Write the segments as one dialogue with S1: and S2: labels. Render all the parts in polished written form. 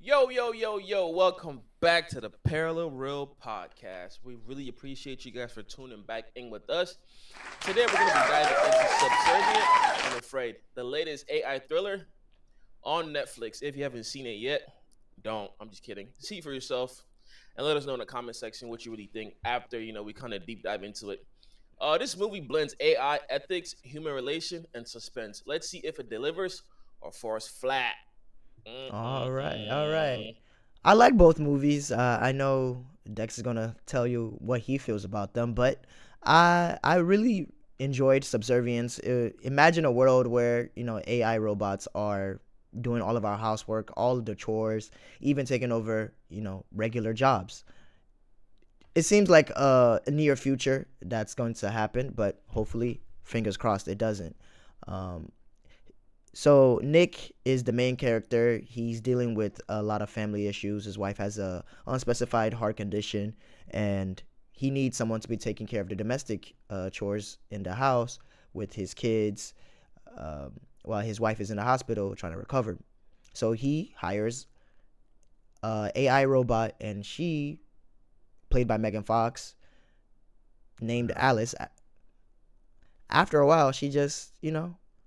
S1: Yo, yo, yo, yo, welcome back to the Parallel Real Podcast. We really appreciate you guys for tuning back in with us. Today we're going to be diving into Subservient, I'm afraid, the latest AI thriller on Netflix. If you haven't seen it yet, don't. I'm just kidding. See it for yourself and let us know in the comment section what you really think after, we kind of deep dive into it. This movie blends AI, ethics, human relation, and suspense. Let's see if it delivers or falls flat.
S2: All right, all right.
S1: Mm-mm-mm.
S2: I like both movies. I know Dex is gonna tell you what he feels about them, but I really enjoyed Subservience. Imagine a world where AI robots are doing all of our housework, all of the chores, even taking over regular jobs. It seems like a near future that's going to happen, but hopefully, fingers crossed, it doesn't. Um, So Nick is the main character. He's dealing with a lot of family issues. His wife has a unspecified heart condition, and he needs someone to be taking care of the domestic chores in the house with his kids, while his wife is in the hospital trying to recover. So he hires a AI robot, and she, played by Megan Fox, named Alice. After a while, she just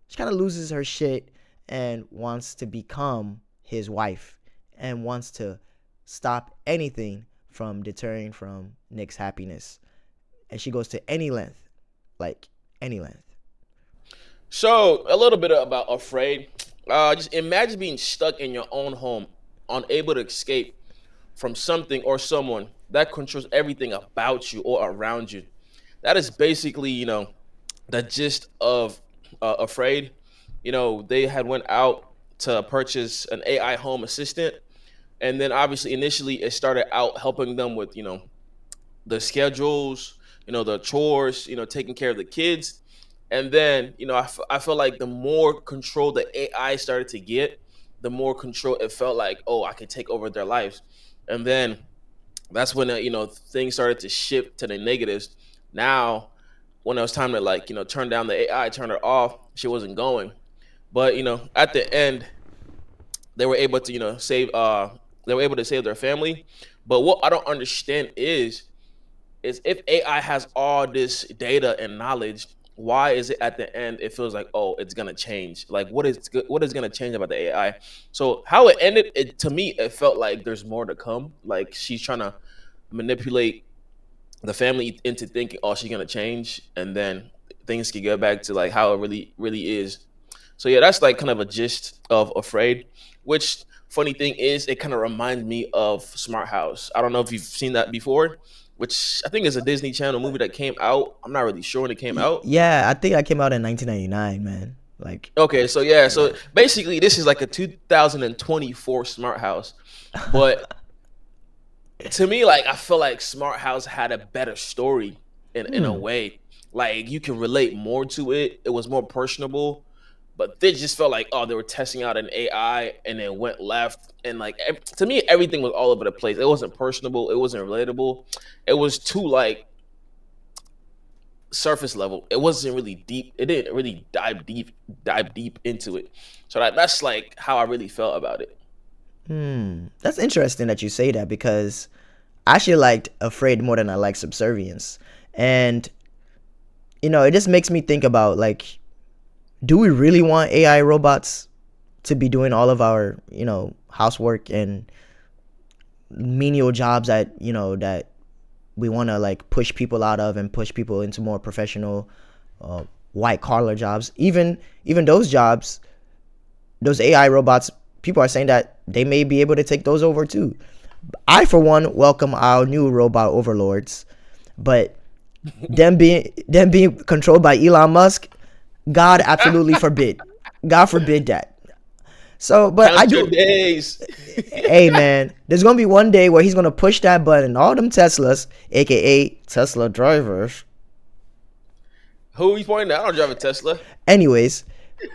S2: she kind of loses her shit and wants to become his wife and wants to stop anything from deterring from Nick's happiness. And she goes to any length, like any length.
S1: So, a little bit about Afraid. Just imagine being stuck in your own home, unable to escape from something or someone that controls everything about you or around you. That is basically, the gist of Afraid. They had went out to purchase an AI home assistant, and then obviously initially it started out helping them with, the schedules, the chores, taking care of the kids. And then, I feel like the more control the AI started to get, the more control it felt like, oh, I could take over their lives. And then that's when, things started to shift to the negatives. Now, when it was time to like, turn down the AI, turn it off, she wasn't going. But, at the end, they were able to, they were able to save their family. But what I don't understand is if AI has all this data and knowledge, why is it at the end it feels like, oh, it's gonna change? Like what is gonna change about the AI? So how it ended, it to me it felt like there's more to come. Like she's trying to manipulate the family into thinking, oh, she's gonna change, and then things can go back to like how it really is. So yeah, that's like kind of a gist of Afraid. Which funny thing is, it kind of reminds me of Smart House. I don't know if you've seen that before, which I think is a Disney Channel movie that came out. I'm not really sure when it came out.
S2: Yeah, I think I came out in 1999, man. Like,
S1: Okay, so yeah, so
S2: yeah.
S1: basically this is like a 2024 Smart House, but to me, like I feel like Smart House had a better story in a
S2: Hmm.
S1: way. Like you can relate more to it. It was more personable. But they just felt like, oh, they were testing out an AI and it went left. And like to me, everything was all over the place. It wasn't personable. It wasn't relatable. It was too like surface level. It wasn't really deep. It didn't really dive deep into it. So that's like how I really felt about it.
S2: That's interesting that you say that because I actually liked Afraid more than I like Subservience. And it just makes me think about, like, do we really want AI robots to be doing all of our, housework and menial jobs that we want to like push people out of and push people into more professional uh, white collar jobs. Even those jobs, those AI robots, people are saying that they may be able to take those over too. I, for one, welcome our new robot overlords, but them being controlled by Elon Musk, God absolutely forbid. God forbid that. So, but I
S1: Count your
S2: do.
S1: days.
S2: Hey man, there's gonna be one day where he's gonna push that button, and all them Teslas, aka Tesla drivers.
S1: Who are you pointing at? I don't drive a Tesla.
S2: Anyways,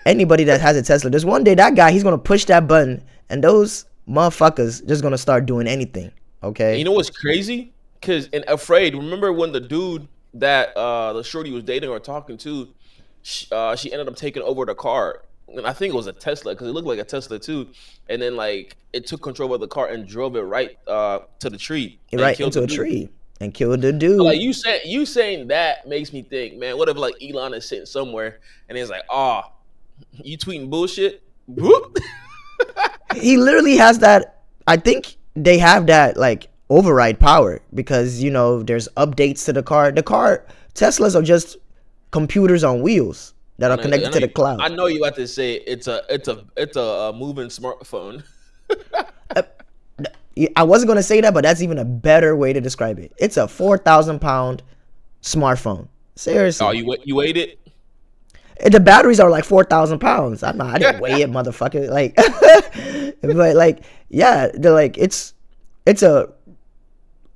S2: anybody that has a Tesla, there's one day that guy he's gonna push that button, and those motherfuckers just gonna start doing anything.
S1: And you
S2: Okay.
S1: know what's crazy? Because in Afraid, remember when the dude that the shorty was dating or talking to, she ended up taking over the car. and I think it was a Tesla because it looked like a Tesla too. And then like it took control of the car and drove it right to the tree and
S2: Right
S1: killed
S2: into
S1: the
S2: a
S1: dude.
S2: tree and killed the
S1: So like
S2: dude.
S1: you saying that makes me think, man, what if like Elon is sitting somewhere and he's like, oh, you tweeting bullshit? Boop.
S2: He literally has that. I think they have that like override power because there's updates to the car. The car Teslas are just computers on wheels that
S1: I
S2: are
S1: know,
S2: connected to the
S1: I
S2: cloud.
S1: know you about to say it's a moving smartphone.
S2: Uh, I wasn't gonna say that, but that's even a better way to describe it. It's a 4,000 pound smartphone.
S1: Oh,
S2: Seriously,
S1: you ate it?
S2: the batteries are like 4,000 pounds. I didn't weigh it, motherfucker. Like, but like, yeah, they're like it's a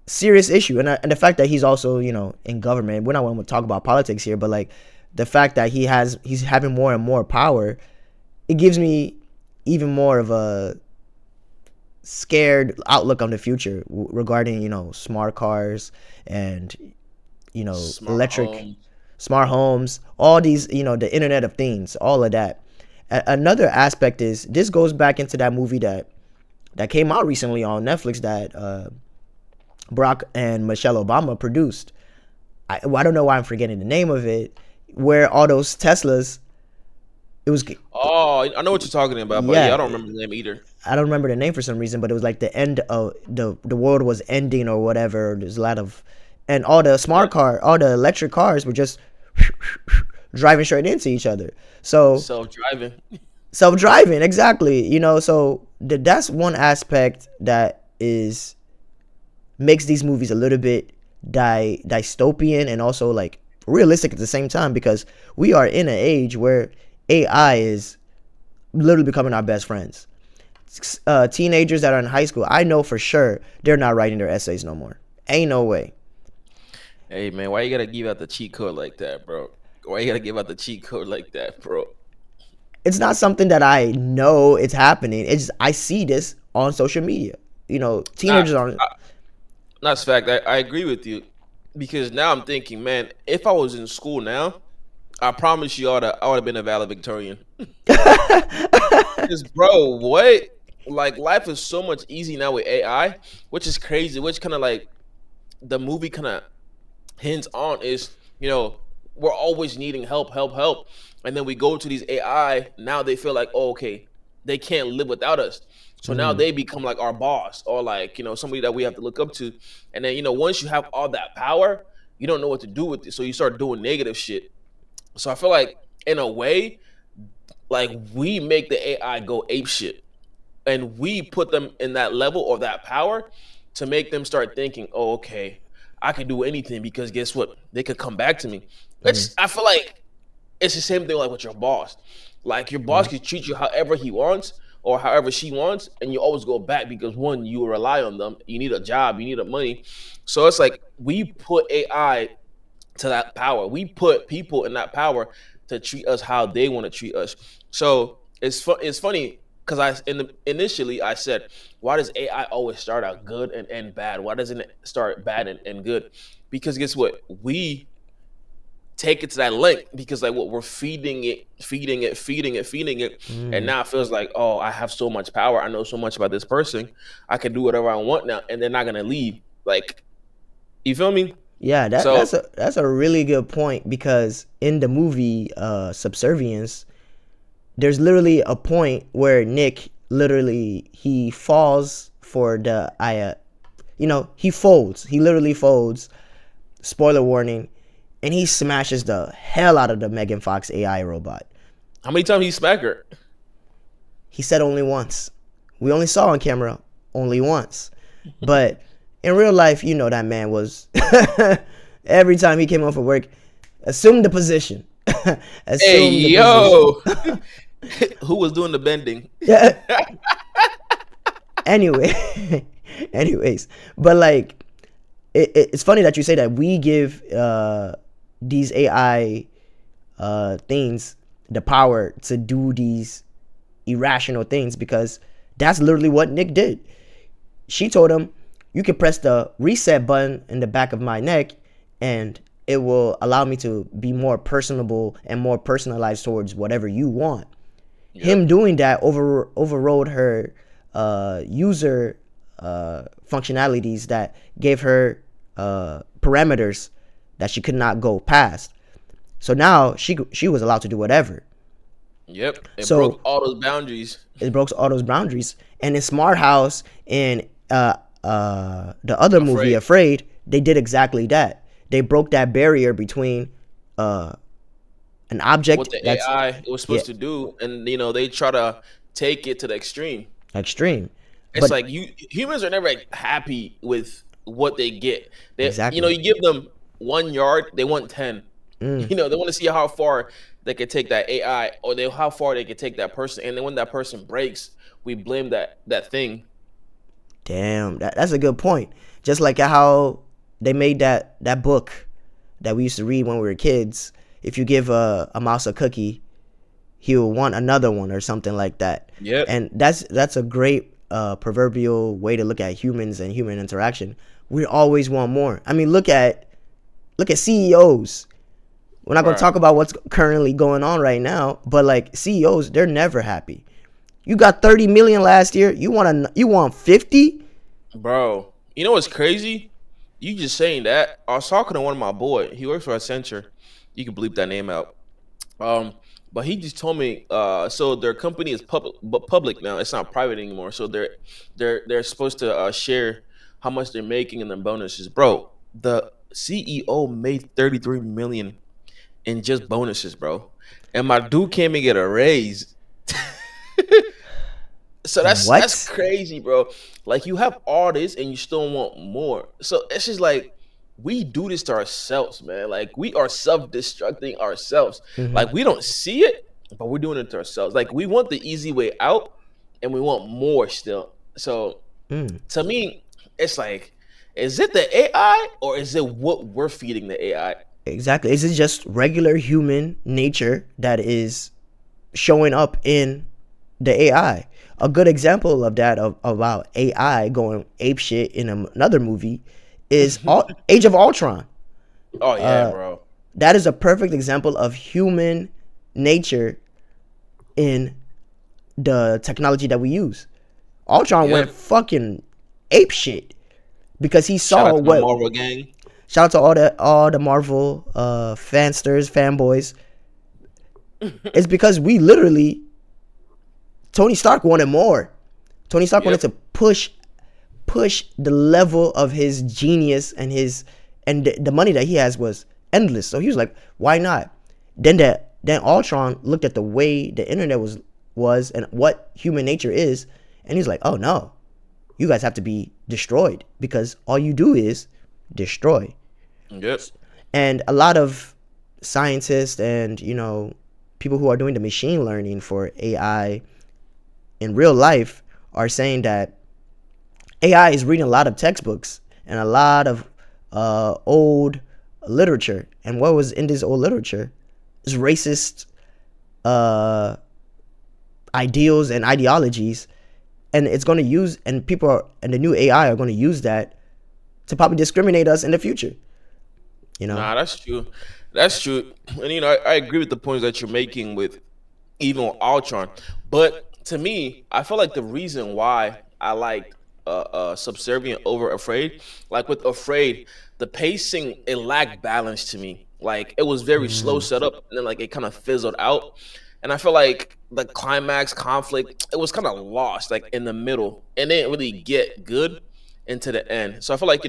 S2: serious issue, and the fact that he's also in government. We're not going to talk about politics here, but like the fact that he's having more and more power, it gives me even more of a scared outlook on the future regarding smart cars and
S1: Smart
S2: electric
S1: home.
S2: smart homes, all these the internet of things, all of that. Another aspect is this goes back into that movie that came out recently on Netflix that Barack and Michelle Obama produced. I don't know why I'm forgetting the name of it, where all those Teslas, it was,
S1: Oh, I know what you're talking about, but yeah,
S2: yeah,
S1: I don't remember the name either.
S2: I don't remember the name for some reason, but it was like the end of the world was ending or whatever. There's a lot of, and
S1: Yeah,
S2: all the electric cars were just driving straight into each other. So
S1: self driving.
S2: self-driving, exactly. So that's one aspect that is makes these movies a little bit dystopian and also like realistic at the same time because we are in an age where AI is literally becoming our best friends. Teenagers that are in high school, I know for sure they're not writing their essays no more. Ain't no way.
S1: Hey man, why you gotta give out the cheat code like that, bro? Why you gotta give out the cheat code like that, bro?
S2: It's not something that I know it's happening. It's just I see this on social media.
S1: Nah,
S2: Teenagers are.
S1: that's fact. I agree with you because now I'm thinking, man, if I was in school now, I promise you, I would have been a valedictorian. Because, bro, what? Like, life is so much easy now with AI, which is crazy. Which kind of like the movie kind of hints on is, we're always needing help, help, help, and then we go to these AI. Now they feel like, oh, okay, they can't live without us. So now
S2: Mhm.
S1: they become like our boss or like somebody that we have to look up to. And then once you have all that power, you don't know what to do with it. So you start doing negative shit. So I feel like in a way, like we make the AI go ape shit, and we put them in that level or that power to make them start thinking, oh, okay, I can do anything because guess what? They could come back to me.
S2: Mhm.
S1: I feel like it's the same thing like with your boss. Like your boss
S2: Mhm.
S1: can treat you however he wants or however she wants, and you always go back because one, you rely on them. You need a job, you need a money. So it's like we put AI to that power. We put people in that power to treat us how they want to treat us. So it's funny because initially I said, why does AI always start out good and end bad? Why doesn't it start bad and end good? Because guess what? We take it to that length because like what we're feeding it, feeding it, feeding it, feeding it, and
S2: Mm.
S1: now it feels like, oh, I have so much power. I know so much about this person. I can do whatever I want now, and they're not gonna leave. Like, you feel me?
S2: Yeah,
S1: So
S2: that's a really good point because in the movie Subservience, there's literally a point where Nick literally he falls for the he folds. He literally folds. Spoiler warning, and he smashes the hell out of the Megan Fox AI robot.
S1: how many times he smack her?
S2: He said only once. We only saw on camera only once. But in real life, that man was every time he came home from work, assume the position.
S1: Hey
S2: Assume the position.
S1: yo, who was doing the bending?
S2: Yeah. Anyway, anyways, but like it's funny that you say that we give these AI things the power to do these irrational things because that's literally what Nick did. She told him, "You can press the reset button in the back of my neck, and it will allow me to be more personable and more personalized towards whatever you want." Him
S1: Yep.
S2: doing that overrode her user functionalities that gave her parameters that she could not go past. So now she was allowed to do whatever.
S1: Yep. It
S2: So
S1: broke all those boundaries.
S2: it broke all those boundaries. And in Smart House and the other movie,
S1: Afraid.
S2: Afraid, they did exactly that. They broke that barrier between uh, an object
S1: What the
S2: that's,
S1: AI it was
S2: yeah,
S1: supposed to do, and they try to take it to the extreme.
S2: extreme.
S1: It's
S2: But
S1: like you humans are never like, happy with what they get.
S2: exactly.
S1: You give them 1 yard, they want 10.
S2: Mm,
S1: They want to see how far they could take that AI, or how far they could take that person. And then when that person breaks, we blame that thing.
S2: damn, that's a good point. Just like how they made that book that we used to read when we were kids. If you give a mouse a cookie, he'll want another one or something like that.
S1: Yep.
S2: And that's a great proverbial way to look at humans and human interaction. We always want more. I mean, look at CEOs. We're not going to
S1: Right.
S2: talk about what's currently going on right now, but like CEOs, they're never happy. You got 30 million last year. You want 50?
S1: Bro, you know what's crazy? You just saying that. I was talking to one of my boy. He works for Accenture. You can bleep that name out. Um, but he just told me, so their company is public now. It's not private anymore. So they're supposed to share how much they're making and their bonuses. Bro, the CEO made 33 million in just bonuses, bro. And my dude came and get a raise. So that's
S2: What?
S1: crazy, bro. Like you have all this and you still want more. So it's just like we do this to ourselves, man. Like we are self-destructing ourselves.
S2: Mm-hmm.
S1: Like we don't see it, but we're doing it to ourselves. Like we want the easy way out and we want more still. So
S2: Mm.
S1: to me, it's like, is it the AI or is it what we're feeding the AI?
S2: Exactly. Is it just regular human nature that is showing up in the AI? A good example of that about AI going ape shit in another movie is Age of Ultron.
S1: Oh yeah, bro.
S2: That is a perfect example of human nature in the technology that we use. Ultron
S1: Yep.
S2: went fucking ape shit because he
S1: Shout
S2: saw
S1: out to the
S2: what.
S1: Marvel gang.
S2: Shout out to all the Marvel fansters, fanboys. It's because we literally, Tony Stark wanted more. Tony Stark wanted
S1: Yep.
S2: to push the level of his genius and the money that he has was endless. So he was like, why not? Then Ultron looked at the way the internet was and what human nature is, and he's like, oh no, you guys have to be destroyed because all you do is destroy.
S1: Yep.
S2: And a lot of scientists and people who are doing the machine learning for AI in real life are saying that AI is reading a lot of textbooks and a lot of old literature. And what was in this old literature is racist uh, ideals and ideologies. And it's going to use, and and the new AI are going to use that to probably discriminate us in the future. You know?
S1: Nah, that's true. That's true. And I agree with the points that you're making with even with Ultron. But to me, I feel like the reason why I liked Subservient over Afraid, like with Afraid, the pacing it lacked balance to me. Like it was very slow
S2: Mm.
S1: setup, and then like it kind of fizzled out. And I feel like the climax conflict, it was kind of lost, like in the middle, and didn't really get good into the end. So I feel like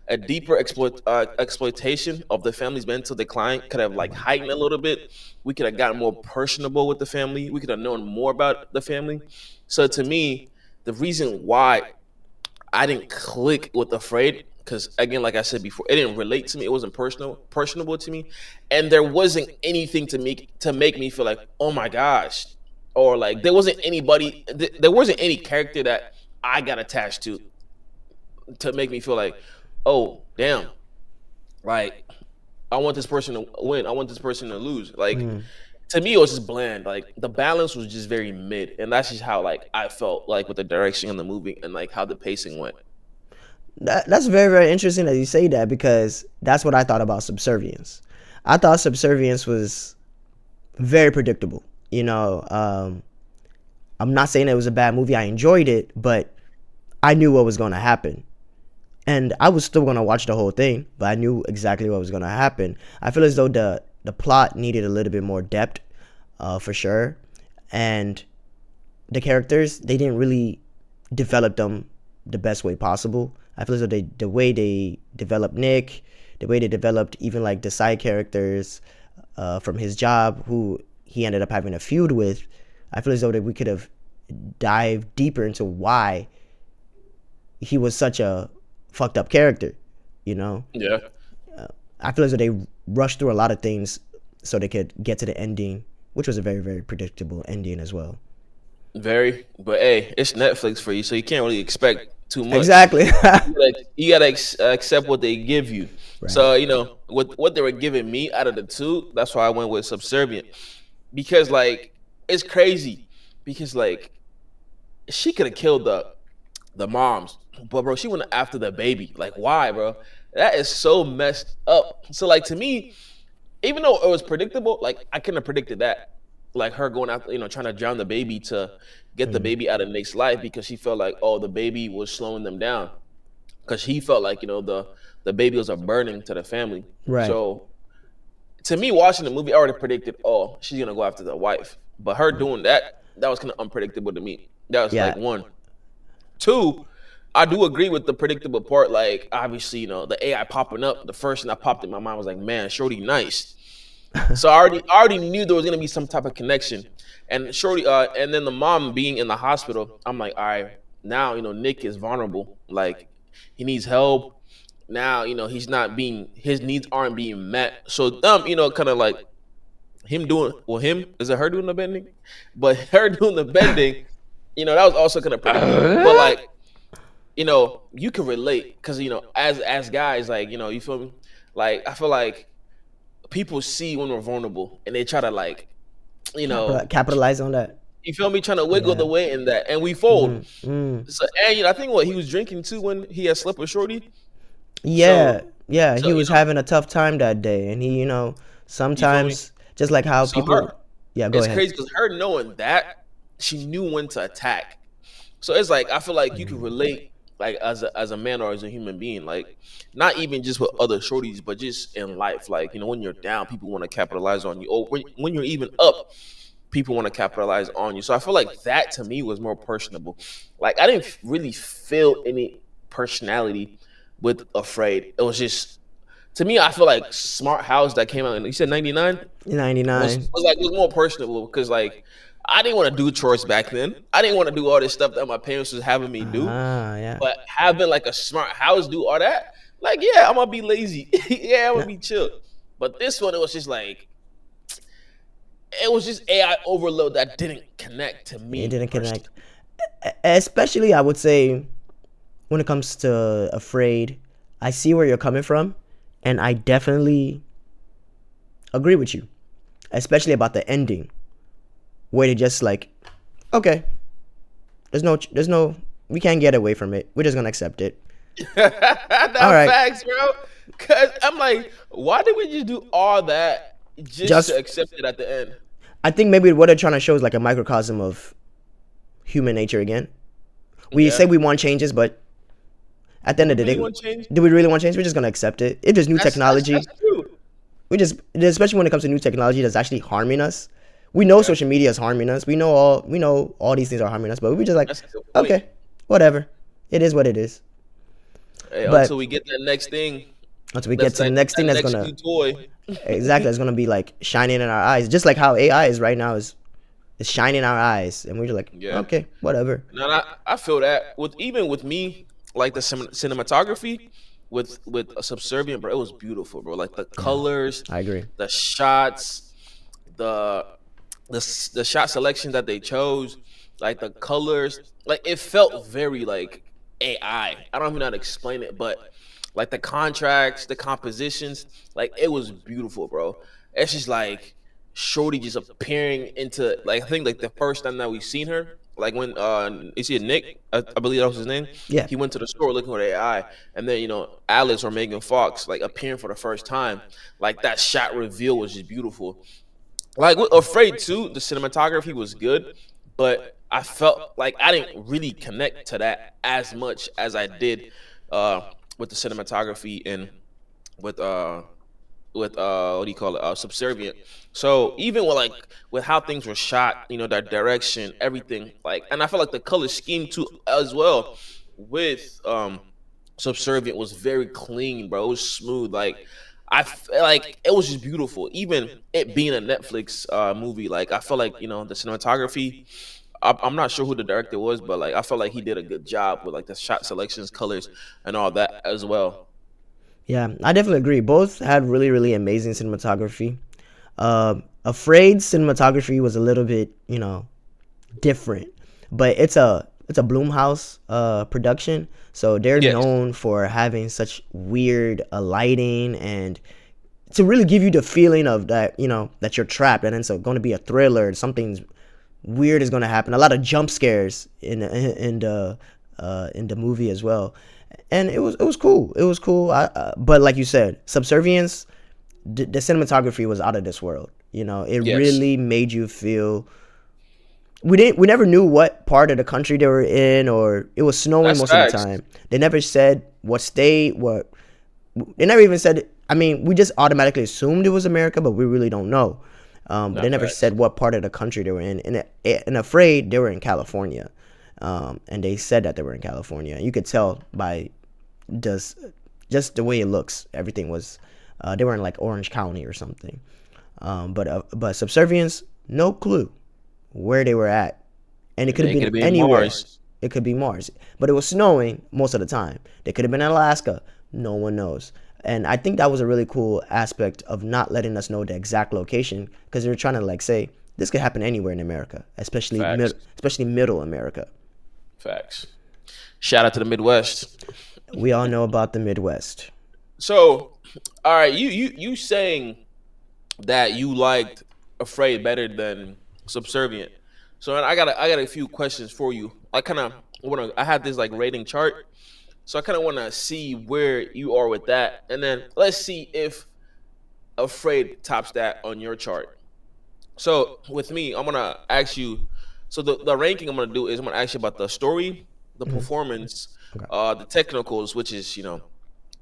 S1: a deeper exploitation of the family's mental decline could have like heightened a little bit. We could have gotten more personable with the family. We could have known more about the family. So to me, the reason why I didn't click with Afraid, because again, like I said before, it didn't relate to me. It wasn't personable to me, and there wasn't anything to make me feel like, oh my gosh, or like there wasn't any character that I got attached to make me feel like, oh damn, like I want this person to win. I want this person to lose. Like
S2: Mm.
S1: to me, it was just bland. Like the balance was just very mid, and that's just how like I felt like with the direction of the movie and like how the pacing went.
S2: That's very, very interesting that you say that because that's what I thought about Subservience. I thought Subservience was very predictable. I'm not saying it was a bad movie. I enjoyed it, but I knew what was going to happen. And I was still going to watch the whole thing, but I knew exactly what was going to happen. I feel as though the plot needed a little bit more depth, for sure. And the characters, they didn't really develop them the best way possible. I feel as though the way they developed Nick, the way they developed even like the side characters, from his job, who he ended up having a feud with, I feel as though that we could have dived deeper into why he was such a fucked up character. You know,
S1: Yeah,
S2: I feel as though they rushed through a lot of things so they could get to the ending, which was a very very predictable ending as well.
S1: very. But hey, it's Netflix for you, so you can't really expect too much.
S2: Exactly.
S1: You gotta accept what they give you.
S2: Right.
S1: So with what they were giving me out of the two, that's why I went with Subservient, because like it's crazy, because like she could have killed the moms, but bro, she went after the baby. Like why, bro? That is so messed up. So like to me, even though it was predictable, like I couldn't have predicted that. Like her going out, trying to drown the baby to get the
S2: Mm.
S1: baby out of Nick's life because she felt like, oh, the baby was slowing them down. Because he felt like, the baby was a burden to the family.
S2: Right.
S1: So to me, watching the movie, I already predicted, oh, she's gonna go after the wife. But her doing that, that was kind of unpredictable to me. That was like
S2: Yeah.
S1: one. Two, I do agree with the predictable part. Like obviously, the AI popping up. The first thing that popped in my mind was like, man, Shorty nice. So I already knew there was gonna be some type of connection. And Shorty, and then the mom being in the hospital, I'm like, all right, now Nick is vulnerable. Like he needs help. Now he's not being his needs aren't being met. So kind of like him doing him is it her doing the bending, but her doing the bending, that was also kind of predictable. But like you can relate because as guys, like you feel me. Like I feel like people see when we're vulnerable and they try to like you know
S2: Capitalize on that.
S1: you feel me trying to wiggle
S2: Yeah.
S1: the way in that and we fold.
S2: Mm, mm.
S1: So and I think what he was drinking too when he had slept with Shorty.
S2: Yeah,
S1: So
S2: yeah.
S1: so
S2: He was having a tough time that day, and he,
S1: you feel me.
S2: sometimes just like how
S1: So her
S2: people. Yeah, go
S1: it's
S2: ahead.
S1: crazy because her knowing that she knew when to attack. So it's like I feel like you can relate like as a man or as a human being, like not even just with other shorties, but just in life. Like when you're down, people want to capitalize on you. Or when you're even up, people want to capitalize on you. So I feel like that to me was more personable. Like I didn't really feel any personality with Afraid. It was just to me. I feel like Smart House that came out. You said '99 was
S2: 99.
S1: was like was more personable because like I didn't want to do chores back then. I didn't want to do all this stuff that my parents was having me do.
S2: Ah, yeah.
S1: But having like a Smart House do all that, like yeah, I'm gonna be lazy. Yeah, I'm gonna
S2: Yeah,
S1: be chill. But this one, it was just like it was just AI overload that didn't connect to
S2: it
S1: me
S2: didn't
S1: personally.
S2: connect. Especially, I would say, when it comes to Afraid, I see where you're coming from, and I definitely agree with you, especially about the ending, where they just like, okay, there's no, we can't get away from it. We're just gonna accept it. All
S1: That
S2: right,
S1: facts, bro. Cause I'm like, why did we just do all that just to
S2: just
S1: accept it at the end?
S2: I think maybe what they're trying to show is like a microcosm of human nature again. We
S1: Yeah.
S2: say we want changes, but at the
S1: Do
S2: end
S1: we
S2: of the
S1: really
S2: day,
S1: want to change?
S2: do we really want change? We're just gonna accept it. If there's new
S1: That's
S2: technology,
S1: true.
S2: we just, especially when it comes to new technology that's actually harming us. We know
S1: Yeah,
S2: social media is harming us. We know all these things are harming us, but we just like,
S1: that's a good point.
S2: okay, whatever. It is what it is.
S1: Hey,
S2: But
S1: until we get that next thing,
S2: until we get
S1: that's
S2: to the
S1: like
S2: next thing
S1: that
S2: that's
S1: next
S2: gonna
S1: new toy.
S2: exactly that's gonna be like shining in our eyes, just like how AI is right now is shining in our eyes, and we're just like,
S1: Yeah.
S2: okay, whatever.
S1: No, I feel that with even with me, like the cinematography with a Subservient, bro, it was beautiful, bro. Like the
S2: Yeah,
S1: colors,
S2: I agree.
S1: the shots, the the shot selection that they chose, like the colors, like it felt very like AI. I don't even know how to explain it, but like the contracts, the compositions, like it was beautiful, bro. It's just like Shorty just appearing into like I think like the first time that we seen her, like when you see Nick, I believe that was his name.
S2: Yeah.
S1: He went to the store looking for AI, and then Alex or Megan Fox like appearing for the first time. Like that shot reveal was just beautiful. Like with Afraid too, the cinematography was good, but I felt like I didn't really connect to that as much as I did uh, with the cinematography and with what do you call it, Subservient. So even with like with how things were shot, that direction, everything, like, and I felt like the color scheme too as well with Subservient was very clean, bro. It was smooth. Like I felt like it was just beautiful. Even it being a Netflix movie, like I felt like the cinematography. I'm not sure who the director was, but like I felt like he did a good job with like the shot selections, colors, and all that as well.
S2: Yeah, I definitely agree. Both had really, really amazing cinematography. Afraid cinematography was a little bit, different, but it's a Bloomhouse production, so they're
S1: Yes,
S2: known for having such weird lighting and to really give you the feeling of that, that you're trapped and it's going to be a thriller. Something weird is going to happen. A lot of jump scares in the movie as well, and it was cool. It was cool. But like you said, Subservience, the cinematography was out of this world. It
S1: yes,
S2: really made you feel. We never knew what part of the country they were in, or it was snowing
S1: that's
S2: most of the
S1: facts.
S2: time. They never said what state, what they never even said. I mean, we just automatically assumed it was America, but we really don't know. But they
S1: Not
S2: never
S1: facts.
S2: said what part of the country they were in. And afraid they were in California, and they said that they were in California. You could tell by just just the way it looks. Everything was. They were in like Orange County or something. But Subservience, no clue where they were at, and it could have
S1: They could
S2: been
S1: have been
S2: anywhere.
S1: Mars.
S2: It could be Mars, but it was snowing most of the time. They could have been in Alaska. No one knows. And I think that was a really cool aspect of not letting us know the exact location because they were trying to like say this could happen anywhere in America,
S1: Facts.
S2: especially middle America.
S1: Facts. Shout out to the Midwest.
S2: We all know about the Midwest.
S1: So, all right, you saying that you liked Afraid better than Subservient. So I got a few questions for you. I have this like rating chart. So I kind of want to see where you are with that, and then let's see if Afraid tops that on your chart. So with me, I'm gonna ask you. So the ranking I'm gonna do is I'm gonna ask you about the story, the
S2: Mhm.
S1: performance,
S2: Okay.
S1: the technicals, which is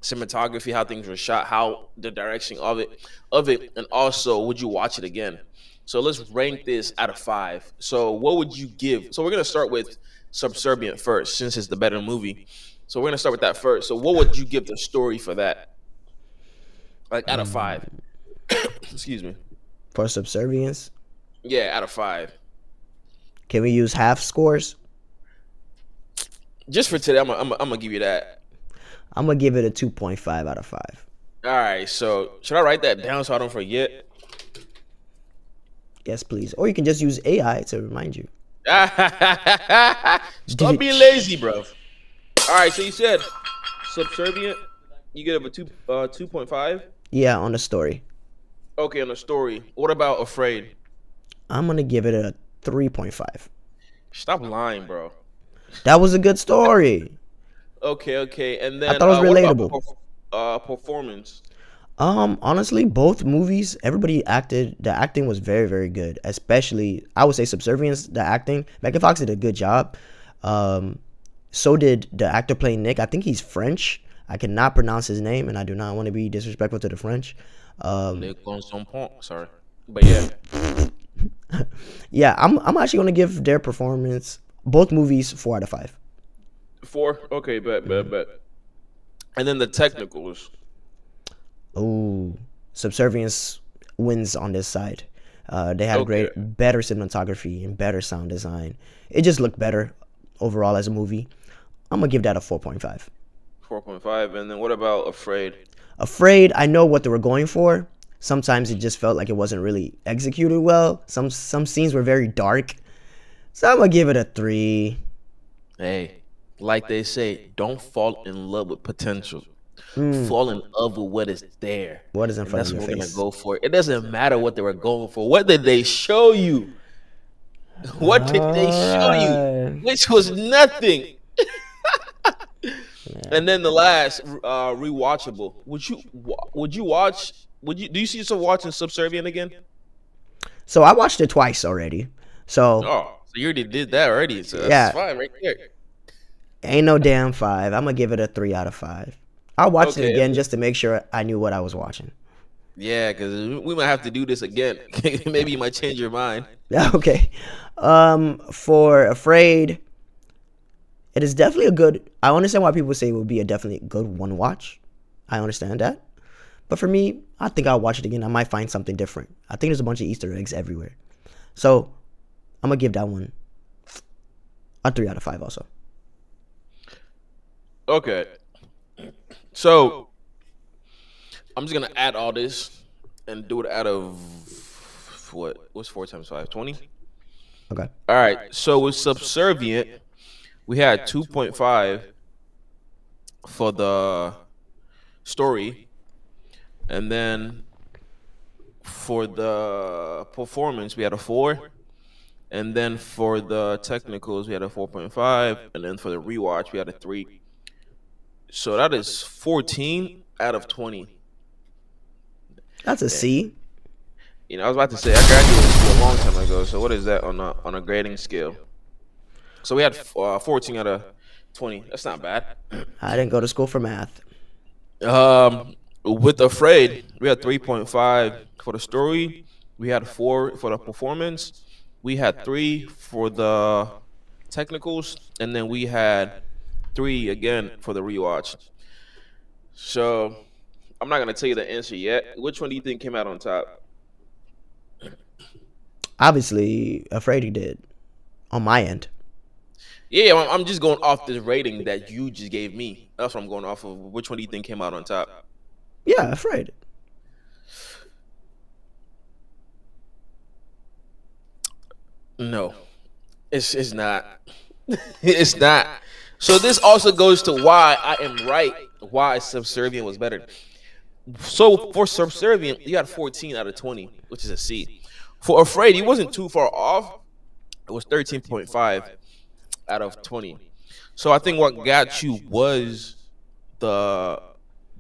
S1: cinematography, how things were shot, how the direction of it, and also would you watch it again? So let's rank this out of 5. So what would you give? So we're gonna start with Subservient first, since it's the better movie. So we're gonna start with that first. So what would you give the story for that? Like out of 5? Excuse me.
S2: For Subservience,
S1: Yeah, out of 5.
S2: can we use half scores?
S1: Just for today, I'm gonna give you that.
S2: I'm gonna give it a 2.5 out of 5.
S1: All right. So should I write that down so I don't forget?
S2: Yes, please. Or you can just use AI to remind you.
S1: Stop being lazy, bro. All right. So you said Subservient. You get up a 2.5.
S2: Yeah, on the story.
S1: Okay, on the story. What about Afraid?
S2: I'm gonna give it a 3.5.
S1: Stop lying, bro.
S2: That was a good story.
S1: Okay, okay. And
S2: I
S1: then
S2: thought it was
S1: what about
S2: relatable.
S1: performance?
S2: Honestly, both movies, everybody acted. The acting was very, very good. Especially, I would say, Subservience. The acting, Megan Fox did a good job. Um, so did the actor playing Nick. I think he's French. I cannot pronounce his name, and I do not want to be disrespectful to the French. Um,
S1: Le Consomment. Sorry, but yeah,
S2: yeah, I'm actually gonna give their performance, both movies, 4 out of 5.
S1: 4. Okay, but. And then the technicals.
S2: Oh, Subservience wins on this side. They had
S1: Okay,
S2: better cinematography and better sound design. It just looked better overall as a movie. I'm gonna give that a 4.5.
S1: 4.5. And then what about Afraid?
S2: Afraid, I know what they were going for. Sometimes it just felt like it wasn't really executed well. Some scenes were very dark, so I'm gonna give it a 3.
S1: Hey, like they say, don't fall in love with potential.
S2: Mm,
S1: Fall in love with what is there.
S2: what is in
S1: And
S2: front of
S1: that's
S2: your
S1: what we're gonna
S2: face?
S1: go for. It doesn't matter what they were going for. What did they show you? What did they
S2: All
S1: show you?
S2: right.
S1: Which was nothing. And then the last rewatchable. Would you watch would you do you see yourself watching Subservient again?
S2: So I watched it twice already. So
S1: Oh, You already did that already, so that's
S2: Yeah,
S1: fine right there.
S2: ain't no damn five. I'm gonna give it a 3 out of 5. I'll watch it
S1: Okay,
S2: again just to make sure I knew what I was watching.
S1: yeah, because we might have to do this again. Maybe you might change your mind.
S2: Okay. For Afraid, it is definitely a good. I understand why people say it would be a definitely good one watch. I understand that. But for me, I think I'll watch it again. I might find something different. I think there's a bunch of Easter eggs everywhere. So I'm gonna give that one a 3 out of 5 also.
S1: Okay, so I'm just gonna add all this and do it out of what's 4 times 5? 20.
S2: Okay.
S1: All right. So with subservient, we had 2.5 for the story, and then for the performance we had a 4, and then for the technicals we had a 4.5, and then for the rewatch we had a 3. So that is 14 out of 20.
S2: That's a
S1: And
S2: C.
S1: I was about to say I graduated school a long time ago. So what is that on a grading scale? So we had 14 out of 20. That's not bad.
S2: I didn't go to school for math.
S1: With Afraid, we had 3.5 for the story. We had 4 for the performance. We had 3 for the technicals, and then we had 3 again for the rewatch. So I'm not gonna tell you the answer yet. Which one do you think came out on top?
S2: Obviously, Afraid he did on my end.
S1: Yeah, I'm just going off this rating that you just gave me. That's what I'm going off of. Which one do you think came out on top?
S2: Yeah, Afraid.
S1: No, it's not. It's not. So this also goes to why I am right. Why Subservient was better. So for Subservient, you had 14 out of 20, which is a C. For Afraid, he wasn't too far off. It was 13.5 out of 20. So I think what got you was the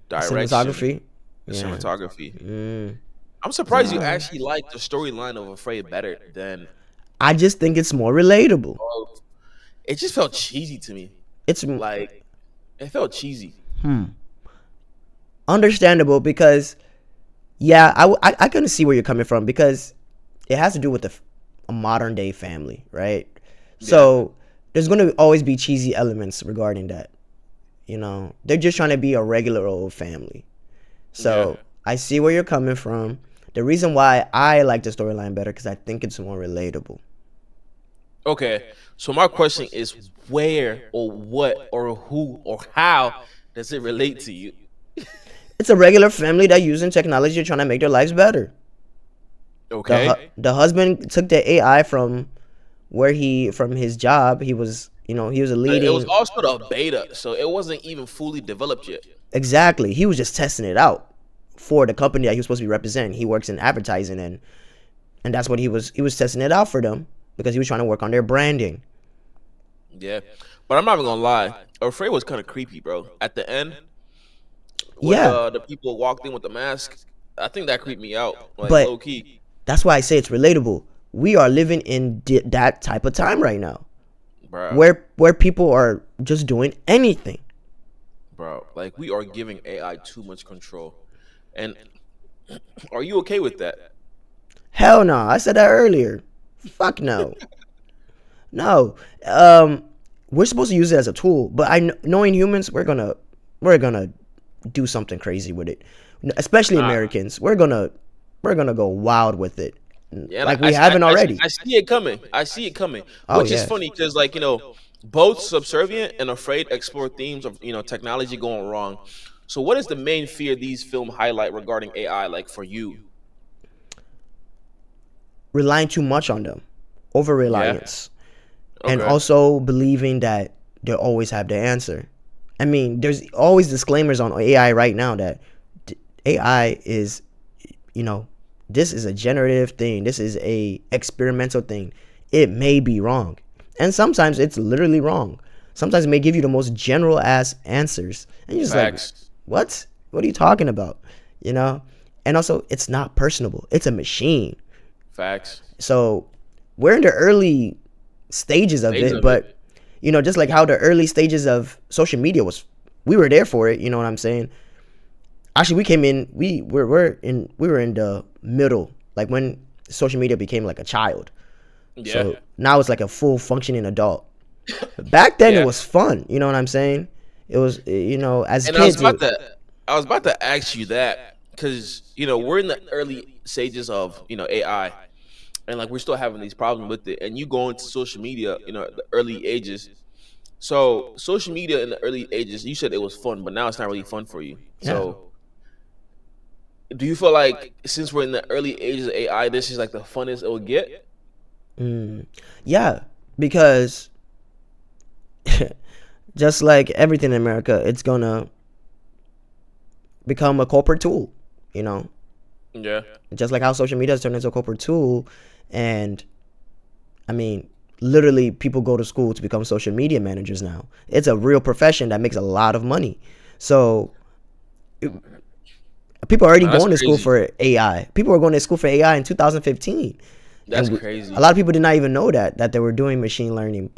S1: direction,
S2: Cinematography.
S1: the
S2: Yeah.
S1: cinematography.
S2: Mm.
S1: I'm surprised you actually like the storyline of Afraid better than.
S2: I just think it's more relatable.
S1: It just felt cheesy to me.
S2: It's
S1: Like it felt cheesy.
S2: understandable because yeah, I couldn't see where you're coming from because it has to do with a modern day family, right?
S1: Yeah,
S2: So there's gonna always be cheesy elements regarding that. They're just trying to be a regular old family.
S1: yeah.
S2: So I see where you're coming from. The reason why I like the storyline better because I think it's more relatable.
S1: Okay. So my question is, where or what or who or how does it relate to you?
S2: It's a regular family that using technology trying to make their lives better.
S1: Okay.
S2: The husband took the AI from his job. He was a
S1: It was
S2: leading.
S1: also the beta, so it wasn't even fully developed yet.
S2: Exactly. He was just testing it out for the company that he was supposed to be representing. He works in advertising, and that's what he was testing it out for them because he was trying to work on their branding.
S1: Yeah. But I'm not even gonna lie. Afraid was kind of creepy, bro. At the end, when
S2: Yeah,
S1: the people walked in with the mask, I think that creeped me out, like
S2: but
S1: low key,
S2: that's why I say it's relatable. We are living in that type of time right now,
S1: bro.
S2: where people are just doing anything.
S1: Bro, like we are giving AI too much control. And are you okay with that?
S2: Hell no, I said that earlier. Fuck no, no. Um, we're supposed to use it as a tool, but knowing humans, we're gonna do something crazy with it. Especially
S1: Nah.
S2: Americans, we're gonna go wild with it,
S1: Yeah, and
S2: like we haven't already.
S1: I see it coming. I see it coming.
S2: Oh
S1: Which is
S2: yeah.
S1: funny because, like, both Subservient and Afraid explore themes of, technology going wrong. So, what is the main fear these film highlight regarding AI, like for you?
S2: Relying too much on them, over
S1: Yeah.
S2: reliance, and
S1: Okay.
S2: also believing that they always have the answer. I mean, there's always disclaimers on AI right now that AI is, you know, this is a generative thing. This is a experimental thing. It may be wrong, and sometimes it's literally wrong. Sometimes it may give you the most general ass answers, and you're just like,
S1: Facts.
S2: what? What are you talking about? You know? And also, it's not personable. It's a machine.
S1: Facts.
S2: So we're in the early stages of
S1: Stages
S2: it,
S1: of it.
S2: but just like how the early stages of social media was, we were there for it. You know what I'm saying? Actually, we came in. We were in the middle, like when social media became like a child.
S1: Yeah,
S2: So now it's like a full functioning adult. But back then it
S1: yeah.
S2: was fun. You know what I'm saying? It was, as
S1: And I was
S2: kids.
S1: about to, I was about to ask you that because we're in the early stages of AI, and like we're still having these problems with it. And you go into social media, at the early ages. So social media in the early ages, you said it was fun, but now it's not really fun for you.
S2: Yeah.
S1: So do you feel like since we're in the early ages of AI, this is like the funnest it will get?
S2: Mm. Yeah, because just like everything in America, it's gonna become a corporate tool. You know,
S1: Yeah.
S2: just like how social media has turned into a corporate tool, and I mean, literally, people go to school to become social media managers now. It's a real profession that makes a lot of money. So people are already
S1: No, that's
S2: going to school
S1: crazy.
S2: for AI. People were going to school for AI in 2015,
S1: That's
S2: and a
S1: crazy.
S2: lot of people did not even know that they were doing machine learning.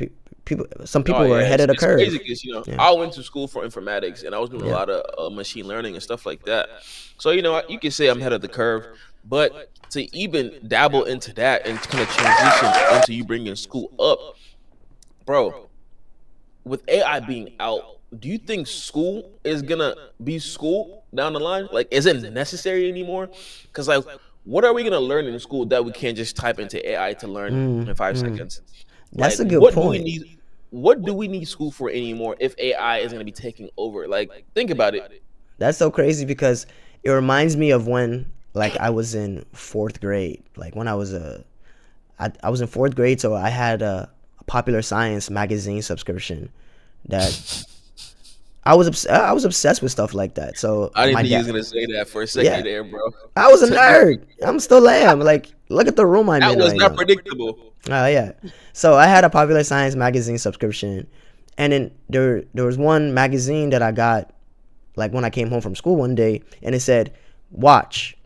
S2: Some
S1: Oh
S2: people were
S1: yeah,
S2: ahead of the
S1: it's crazy
S2: curve.
S1: because
S2: Yeah,
S1: I went to school for informatics and I was doing a
S2: yeah,
S1: lot of machine learning and stuff like that. So you can say I'm ahead of the curve, but to even dabble into that and kind of transition into you bringing school up, bro. With AI being out, do you think school is gonna be school down the line? Like, is it necessary anymore? Because like, what are we gonna learn in school that we can't just type into AI to learn in five
S2: mm.
S1: seconds?
S2: That's
S1: Like,
S2: a good
S1: what do we
S2: point.
S1: need? What do we need school for anymore if AI is gonna be taking over? Like, think about it.
S2: That's so crazy because it reminds me of when, like, I was in fourth grade. Like when I was in fourth grade, so I had a Popular Science magazine subscription that I was obsessed with stuff like that. So
S1: I didn't
S2: my
S1: think he was
S2: dad,
S1: gonna say that for a second
S2: yeah,
S1: there, bro.
S2: I was a nerd. I'm still am. Like, look at the room I'm
S1: That
S2: in
S1: was
S2: right
S1: not
S2: now.
S1: predictable.
S2: Oh yeah. So I had a Popular Science magazine subscription, and then there was one magazine that I got like when I came home from school one day, and it said, "Watch,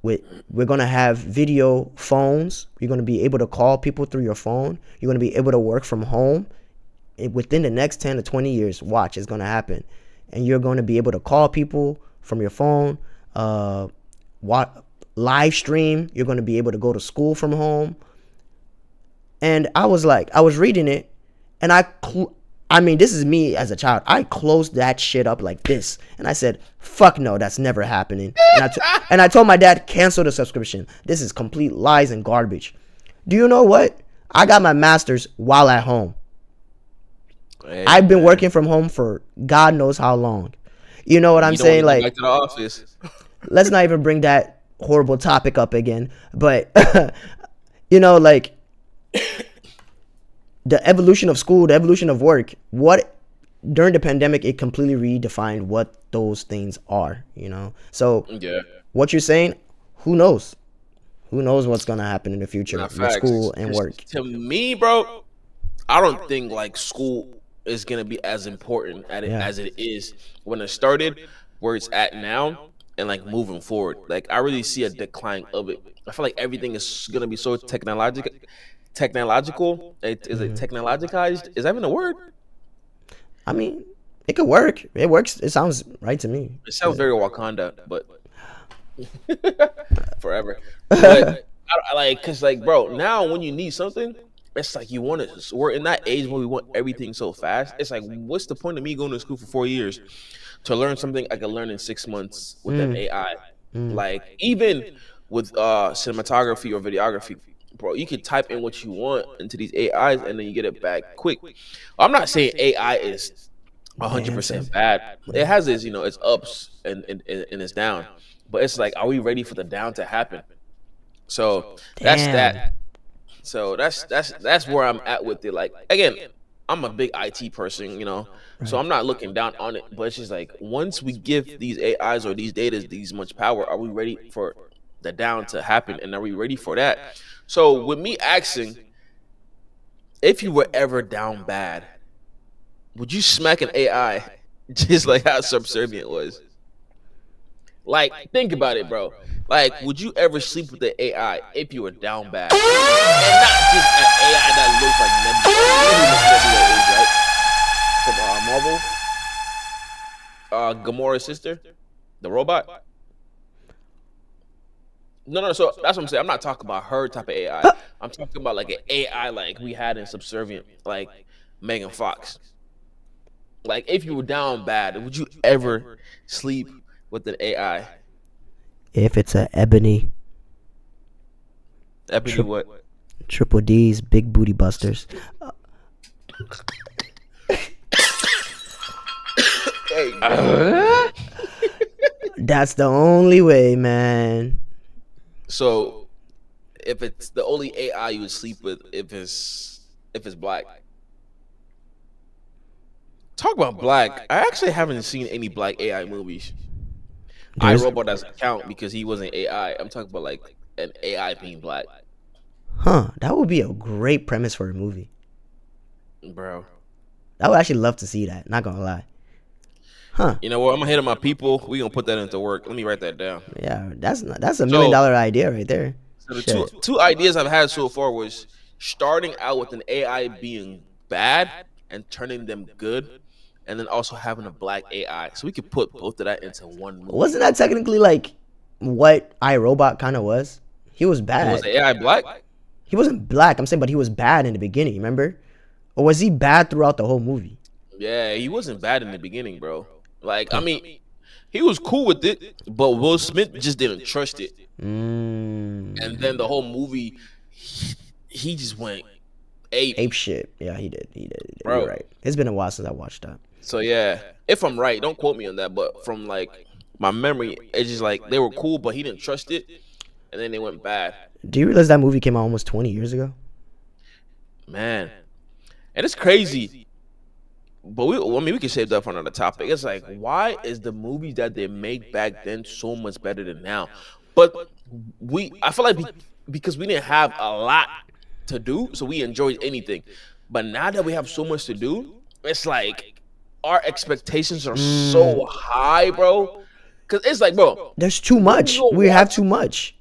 S2: we're gonna have video phones. You're gonna be able to call people through your phone. You're gonna be able to work from home. Within the next 10 to 20 years, watch, it's gonna happen, and you're gonna be able to call people from your phone. Uh, live stream. You're gonna be able to go to school from home." And I was like, I was reading it, and I mean, this is me as a child. I closed that shit up like this, and I said, "Fuck no, that's never happening." And I told my dad, cancel the subscription. This is complete lies and garbage. Do you know what? I got my master's while at home.
S1: Hey
S2: I've been
S1: man,
S2: working from home for God knows how long. You know what I'm
S1: you don't want
S2: saying?
S1: to go back
S2: Like,
S1: to the office.
S2: let's not even bring that horrible topic up again. But like the evolution of school, the evolution of work, what during the pandemic it completely redefined what those things are. So
S1: Yeah,
S2: what you're saying, who knows? Who knows what's gonna happen in the future
S1: not
S2: with
S1: facts.
S2: school and
S1: Because
S2: work?
S1: to me, bro, I don't think like school is gonna be as important at it
S2: Yeah.
S1: as it is when it started, where it's at now, and like moving forward. Like I really see a decline of it. I feel like everything is gonna be so technological. Is it technologicized? Is that even a word?
S2: I mean, it could work. It works. It sounds right to me.
S1: It sounds very Wakanda, but forever. But I like, cause like, bro, now when you need something, it's like you want it. We're in that age when we want everything so fast. It's like, what's the point of me going to school for 4 years to learn something I could learn in 6 months with an AI? Like even with cinematography or videography, bro, you could type in what you want into these AIs and then you get it back quick. I'm not saying AI is
S2: Dancing.
S1: 100% bad. It has its ups and its down. But it's like, are we ready for the down to happen? So that's that.
S2: Damn.
S1: So that's where I'm at with it. Like again, I'm a big IT person, so
S2: Right.
S1: I'm not looking down on it. But it's just like once we give these AIs or these data these much power, are we ready for the down to happen? And are we ready for that? So with me asking, if you were ever down bad, would you smack an AI just like how subservient was? Like, think about it, bro. Like, would you ever sleep with the AI if you were down bad? And not just an AI that looks like Nebula. You know who Nebula is, right? From Marvel, Gamora's sister, the robot. No, no. So that's what I'm saying. I'm not talking about her type of AI. I'm talking about like an AI like we had in Subservient, like Megan Fox. Like, if you were down bad, would you ever sleep with an AI?
S2: If it's a ebony,
S1: Ebony
S2: tri-
S1: what?
S2: triple D's, big booty busters.
S1: Hey, bro.
S2: That's the only way, man.
S1: So if it's the only AI you would sleep with, if it's black. Talk about black. I actually haven't seen any black AI movies. I
S2: There's,
S1: Robot doesn't count because he wasn't AI. I'm talking about like an AI being black,
S2: huh? That would be a great premise for a movie.
S1: bro.
S2: I would actually love to see that. Not gonna lie. Huh?
S1: You know what? I'm gonna hit on my people. We gonna put that into work. Let me write that down.
S2: Yeah, that's a million
S1: So,
S2: dollar idea right there.
S1: so the two ideas I've had so far was starting out with an AI being bad and turning them good, and then also having a black AI. So we could put both of that into one movie.
S2: Wasn't that technically like what iRobot kind of was? He was
S1: Was
S2: bad.
S1: the AI black?
S2: He wasn't black. I'm saying, but he was bad in the beginning. Remember, or was he bad throughout the whole movie?
S1: Yeah, he wasn't bad in the beginning, bro. Like, I mean, he was cool with it, but Will Smith just didn't trust it. And then the whole movie, he just went ape,
S2: Ape shit. Yeah, he did. He did. He did. You're
S1: bro.
S2: right. It's been a while since I watched that.
S1: So yeah, if I'm right, don't quote me on that, but from like my memory, it's just like they were cool, but he didn't trust it, and then they went bad,
S2: Do you realize that movie came out almost 20 years ago?
S1: man. And it's crazy. But I mean, we can save that for another topic. It's like, why is the movies that they make back then so much better than now? But I feel like because we didn't have a lot to do, so we enjoyed anything. But now that we have so much to do, it's like our expectations are so high, bro. Cause it's like, bro,
S2: There's too
S1: when we
S2: much.
S1: go
S2: We have
S1: watch,
S2: too much.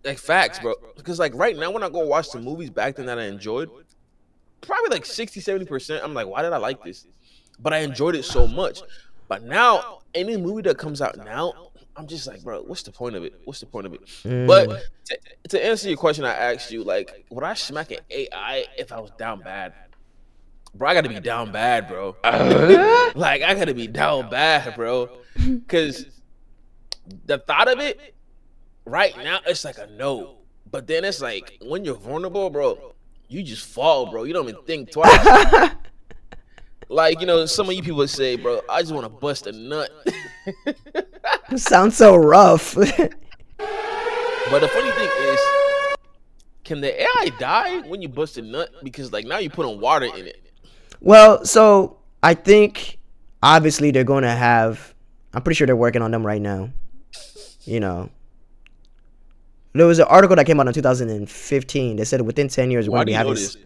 S1: like, facts, bro. Because like right now, when I go watch the movies back then that I enjoyed, probably like 60, 70%, I'm like, why did I like this? But I enjoyed it so much. But now, any movie that comes out now, I'm just like, bro, what's the point of it? What's the point of it? But to answer your question, I asked you, like, would I smack an AI if I was down bad? Bro, I gotta be down bad, bro. Like, I gotta be down bad, bro. Because the thought of it right now, it's like a no. But then it's like, when you're vulnerable, bro, you just fall, bro. You don't even think twice. Like, some of you people say, bro, I just want to bust a nut.
S2: Sounds so rough.
S1: But the funny thing is, can the AI die when you bust a nut? Because, like, now you put on water in it.
S2: Well, so I think obviously they're going to have. I'm pretty sure they're working on them right now. You know, there was an article that came out in 2015. They said within 10 years we're going
S1: Why
S2: to
S1: do
S2: be
S1: you know
S2: having
S1: this?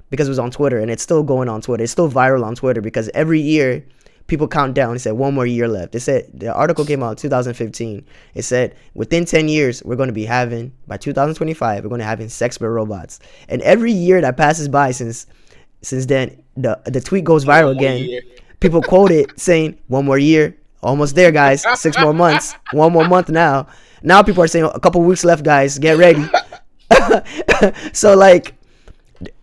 S2: because it was on Twitter and it's still going on Twitter. It's still viral on Twitter because every year people count down. It said one more year left. It said the article came out in 2015. It said within 10 years we're going to be having by 2025 we're going to having sex with robots. And every year that passes by since then the tweet goes
S1: One
S2: viral
S1: more
S2: again.
S1: year.
S2: People quote it saying one more year, almost there, guys. 6 more months, one more month now. Now people are saying a couple weeks left, guys. Get ready. So like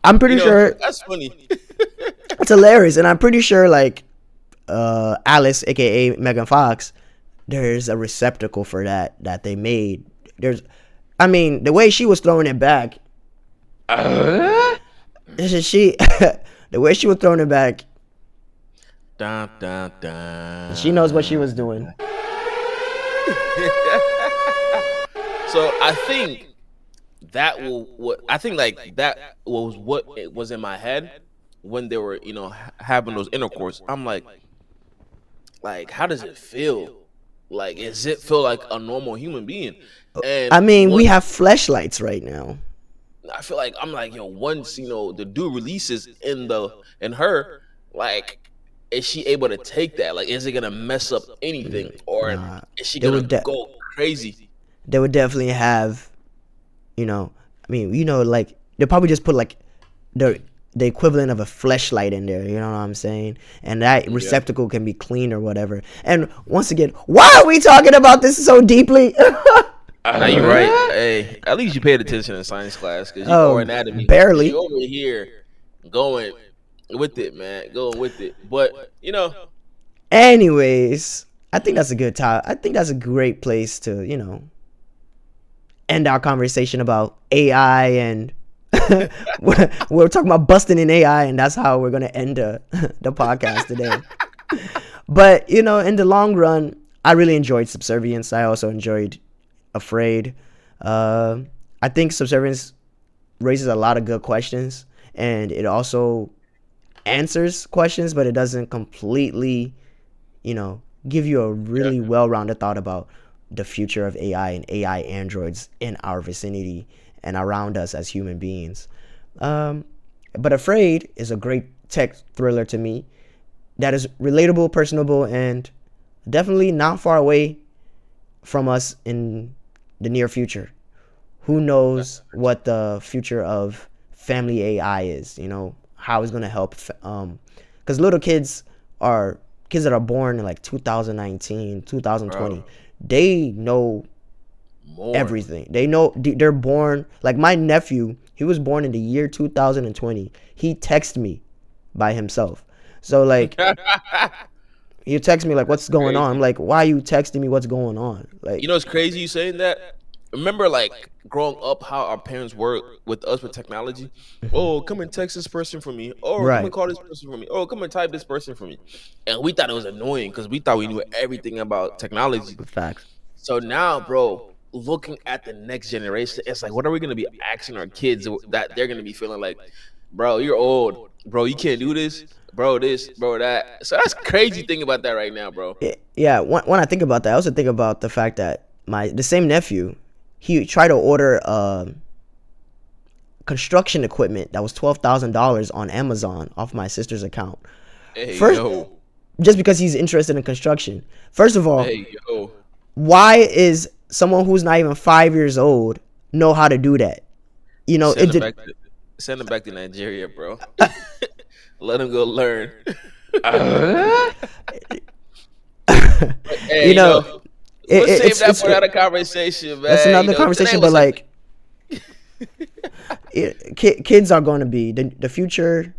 S2: I'm pretty sure
S1: That's funny.
S2: it's hilarious, and I'm pretty sure like Alice, aka Megan Fox, there's a receptacle for that they made. I mean, the way she was throwing it back, she, the way she was throwing it back,
S1: Dun, dun, dun.
S2: she knows what she was doing.
S1: So I think like that was what it was in my head when they were, having those intercourse. I'm like, how does it feel? Like, does it feel like a normal human being? And
S2: I mean, we have fleshlights right now.
S1: I feel like I'm like, once the dude releases in her, like, is she able to take that? Like, is it gonna mess up anything, or
S2: Nah,
S1: is she
S2: they
S1: gonna
S2: would
S1: go crazy?
S2: they would definitely have, you know, I mean, like they probably just put like the the equivalent of a fleshlight in there. You know what I'm saying? And that
S1: Yeah.
S2: receptacle can be clean or whatever. And once again, why are we talking about this so deeply?
S1: Now you're right. Hey, at least you paid attention in science class, because you or anatomy, because you
S2: Barely.
S1: over here going with it, man, going with it. But
S2: Anyways, I think that's a good time. I think that's a great place to, end our conversation about AI and we're talking about busting in AI, and that's how we're gonna end the podcast today. But in the long run, I really enjoyed Subservience. I also enjoyed Afraid. Uh, I think Subservience raises a lot of good questions, and it also answers questions, but it doesn't completely, give you a
S1: yeah,
S2: really well-rounded thought about the future of AI and AI androids in our vicinity and around us as human beings. Um, but Afraid is a great tech thriller to me that is relatable, personable, and definitely not far away from us in the near future. Who knows what the future of family AI is? How it's gonna help. Because little are kids that are born in like 2019, 2020.
S1: bro,
S2: They know
S1: more.
S2: everything. They know they're born. Like my nephew, he was born in the year 2020. He texted me by himself. So like he texts me like, "What's going on?" I'm
S1: Crazy.
S2: like, "Why are you texting me? What's going on?" Like,
S1: You know, it's crazy you saying that. Remember, like growing up, how our parents were with us with technology. Oh, come and text this person for me. Or come and
S2: right.
S1: call this person for me. Oh, come and type this person for me. And we thought it was annoying because we thought we knew everything about technology.
S2: Facts.
S1: So now, bro, looking at the next generation, it's like, what are we gonna be asking our kids that they're gonna be feeling like, bro, you're old, bro, you can't do this, bro, that. So that's crazy thing about that right now, bro.
S2: Yeah, when I think about that, I also think about the fact that the same nephew, he tried to order construction equipment that was $12,000 on Amazon off my sister's account.
S1: Hey
S2: First,
S1: yo,
S2: just because he's interested in construction. First of all,
S1: hey yo,
S2: why is someone who's not even 5 years old know how to do that? It
S1: send them
S2: did.
S1: back to send them back to Nigeria, bro. Let them go learn.
S2: you
S1: Hey,
S2: know,
S1: we'll save that
S2: it's
S1: for another conversation,
S2: that's
S1: man.
S2: another
S1: Today
S2: conversation. But
S1: was a
S2: like, kids are going to be the future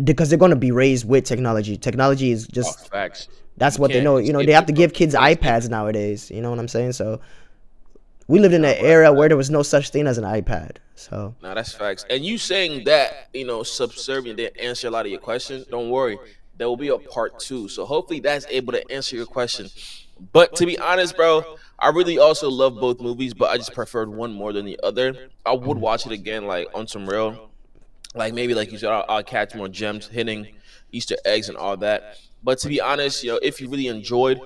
S2: because they're going to be raised with technology. Technology is
S1: oh,
S2: just
S1: facts.
S2: that's
S1: You
S2: what they
S1: can't
S2: know. They
S1: escape
S2: have
S1: it,
S2: to
S1: bro.
S2: give kids
S1: You can't escape
S2: iPads
S1: it.
S2: nowadays. You know what I'm saying? So we lived in
S1: Nah,
S2: an
S1: bro.
S2: era where there was no such thing as an iPad. So
S1: Nah, that's facts. And you saying that, subservient didn't answer a lot of your question. Don't worry. There will be a part two. So hopefully that's able to answer your question. But to be honest, bro, I really also love both movies, but I just preferred one more than the other. I would watch it again, like on some real, like maybe like you said, I'll catch more gems, hitting Easter eggs and all that. But to be honest, if you really enjoyed,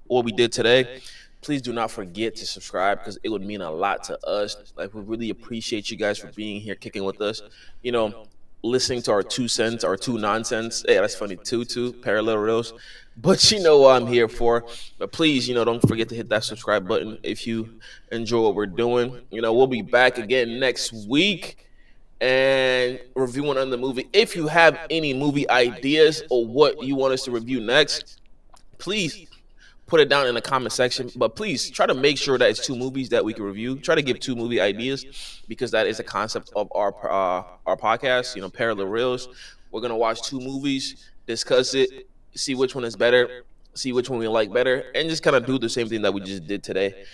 S1: what we did today, please do not forget to subscribe because it would mean a lot to us. Like we really appreciate you guys for being here, kicking with us. You know, listening to our 2 cents, our two nonsense. Hey, that's funny. Two parallel reels. But you know what I'm here for. But please, don't forget to hit that subscribe button if you enjoy what we're doing. We'll be back again next week and reviewing on the movie. If you have any movie ideas or what you want us to review next, please put it down in the comment section. But please try to make sure that it's two movies that we can review. Try to give two movie ideas because that is a concept of our podcast. Parallel reels. We're gonna watch two movies, discuss it, see which one is better, see which one we like better, and just kind of do the same thing that we just did today.